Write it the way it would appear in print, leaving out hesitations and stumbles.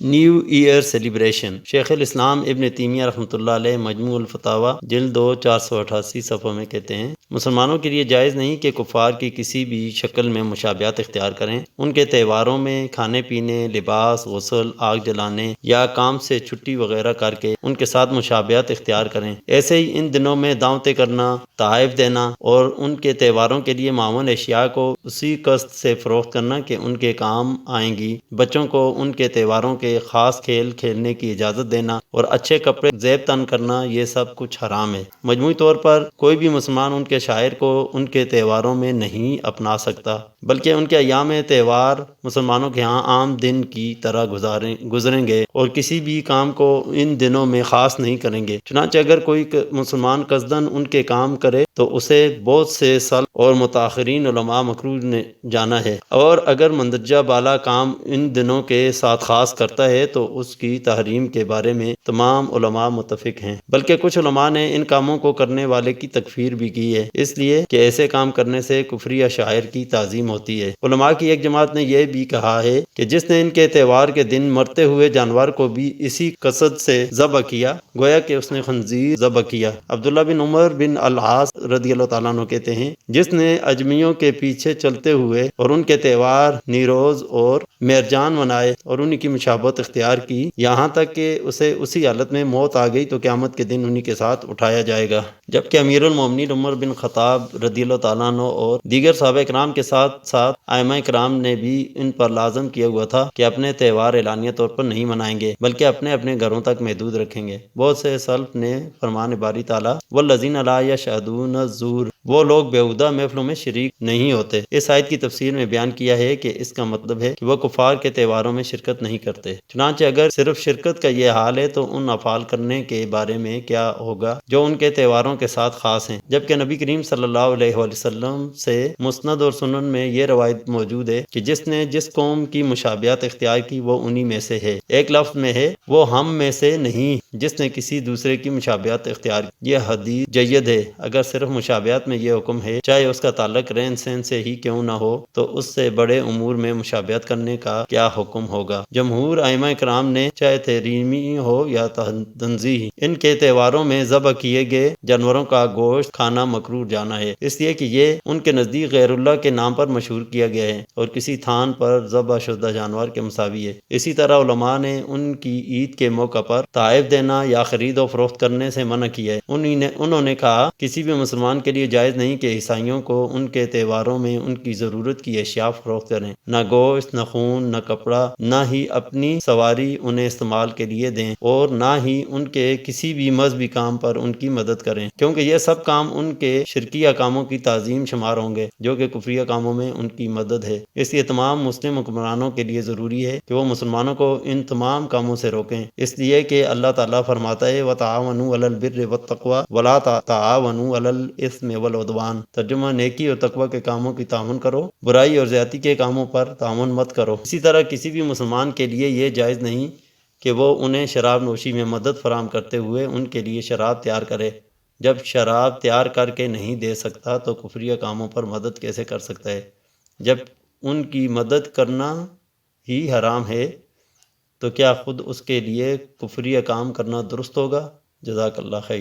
New year celebration. شیخ الاسلام ابن تیمیہ رحمۃ اللہ علیہ مجموع الفتاوی جلد 2 488 صفحہ میں کہتے ہیں، مسلمانوں کے لیے جائز نہیں کہ کفار کی کسی بھی شکل میں مشابہت اختیار کریں، ان کے تہواروں میں کھانے پینے، لباس، غسل، آگ جلانے یا کام سے چھٹی وغیرہ کر کے ان کے ساتھ مشابہت اختیار کریں۔ ایسے ہی ان دنوں میں دعوتیں کرنا، تحائف دینا اور ان کے تہواروں کے لیے معمول اشیاء کو اسی قصد سے فروخت کرنا کہ ان کے کام آئیں گی، بچوں کو ان کے تہواروں کے خاص کھیل کھیلنے کی اجازت دینا اور اچھے کپڑے زیب تن کرنا، یہ سب کچھ حرام ہے۔ مجموعی طور پر کوئی بھی مسلمان ان کے شاعر کو ان کے تہواروں میں نہیں اپنا سکتا، بلکہ ان کے ایام تہوار مسلمانوں کے ہاں عام دن کی طرح گزریں گے اور کسی بھی کام کو ان دنوں میں خاص نہیں کریں گے۔ چنانچہ اگر کوئی مسلمان قصداً ان کے کام کرے تو اسے بہت سے سلف اور متاخرین علماء مکروہ نے جانا ہے، اور اگر مندرجہ بالا کام ان دنوں کے ساتھ خاص کرتا ہے تو اس کی تحریم کے بارے میں تمام علماء متفق ہیں، بلکہ کچھ علماء نے ان کاموں کو کرنے والے کی تکفیر بھی کی ہے، اس لیے کہ ایسے کام کرنے سے کفر یا شاعر کی تعظیم ہوتی ہے۔ علماء کی ایک جماعت نے یہ بھی کہا ہے کہ جس نے ان کے تہوار کے دن مرتے ہوئے جانور کو بھی اسی قصد سے ذبح کیا، گویا کہ اس نے خنزیر ذبح کیا۔ عبداللہ بن عمر بن العاص رضی اللہ تعالیٰ عنہ کہتے ہیں، جس نے اجمیوں کے پیچھے چلتے ہوئے اور ان کے تہوار نیروز اور مہرجان منائے اور ان کی مشابہت اختیار کی، یہاں تک کہ اسے اسی حالت میں موت آ گئی، تو قیامت کے دن انہی کے ساتھ اٹھایا جائے گا۔ جبکہ امیر المومنین عمر بن خطاب رضی اللہ تعالیٰ عنہ اور دیگر صحابہ کرام کے ساتھ ساتھ ائمہ کرام نے بھی ان پر لازم کیا ہوا تھا کہ اپنے تہوار اعلانیہ طور پر نہیں منائیں گے، بلکہ اپنے اپنے گھروں تک محدود رکھیں گے۔ بہت سے سلف نے فرمان باری تعالیٰ والذین لا یشہدون الزور، وہ لوگ بیہودہ محفلوں میں شریک نہیں ہوتے، اس آیت کی تفسیر میں بیان کیا ہے کہ اس کا مطلب ہے کہ وہ کفار کے تہواروں میں شرکت نہیں کرتے۔ چنانچہ اگر صرف شرکت کا یہ حال ہے تو ان افعال کرنے کے بارے میں کیا ہوگا جو ان کے تہواروں کے ساتھ خاص ہیں؟ جبکہ نبی کریم صلی اللہ علیہ وآلہ وسلم سے مسند اور سنن میں یہ روایت موجود ہے کہ جس نے جس قوم کی مشابہت اختیار کی وہ انہی میں سے ہے۔ ایک لفظ میں ہے وہ ہم میں سے نہیں جس نے کسی دوسرے کی مشابہت اختیار کی۔ یہ حدیث جید ہے۔ اگر صرف مشابہت میں یہ حکم ہے، چاہے اس کا تعلق رہن سہن سے ہی کیوں نہ ہو، تو اس سے بڑے امور میں مشابہت کرنے کا کیا حکم ہوگا؟ جمہور ائمہ کرام نے چاہے تحریمی ہو یا تنزیہی، ان کے تہواروں میں ذبح کیے گئے جانوروں کا گوشت کھانا مکروہ جانا ہے، اس لیے کہ یہ ان کے نزدیک غیر اللہ کے نام پر مشہور کیا گیا ہے اور کسی تھان پر ذبح شدہ جانور کے مساوی ہے۔ اسی طرح علماء نے ان کی عید کے موقع پر تحائف دینا یا خرید و فروخت کرنے سے منع کیا ہے۔ انہوں نے کہا کسی بھی مسلمان کے لیے جائز نہیں کہ عیسائیوں کو ان کے تہواروں میں ان کی ضرورت کی اشیاء فروخت کریں، نہ گوشت، نہ خون، نہ کپڑا، نہ ہی اپنی سواری انہیں استعمال کے لیے دیں، اور نہ ہی ان کے کسی بھی مذہبی کام پر ان کی مدد کریں، کیونکہ یہ سب کام ان کے شرکیہ کاموں کی تعظیم شمار ہوں گے جو کہ کفریہ کاموں میں ان کی مدد ہے۔ اس لیے تمام مسلم حکمرانوں کے لیے ضروری ہے کہ وہ مسلمانوں کو ان تمام کاموں سے روکیں، اس لیے کہ اللہ تعالیٰ فرماتا ہے وَتَعَاوَنُوا عَلَى الْبِرِّ وَالتَّقْوَىٰ وَلَا تَعَاوَنُوا عَلَى الْإِثْمِ وَالْعُدْوَانِ۔ ترجمہ: نیکی اور تقوی کے کاموں کی تعاون کرو، برائی اور زیادتی کے کاموں پر تعاون مت کرو۔ اسی طرح کسی بھی مسلمان کے لیے یہ جائز نہیں کہ وہ انہیں شراب نوشی میں مدد فراہم کرتے ہوئے ان کے لیے شراب تیار کرے۔ جب شراب تیار کر کے نہیں دے سکتا تو کفریہ کاموں پر مدد کیسے کر سکتا ہے؟ جب ان کی مدد کرنا ہی حرام ہے تو کیا خود اس کے لیے کفریہ کام کرنا درست ہوگا؟ جزاک اللہ خیر۔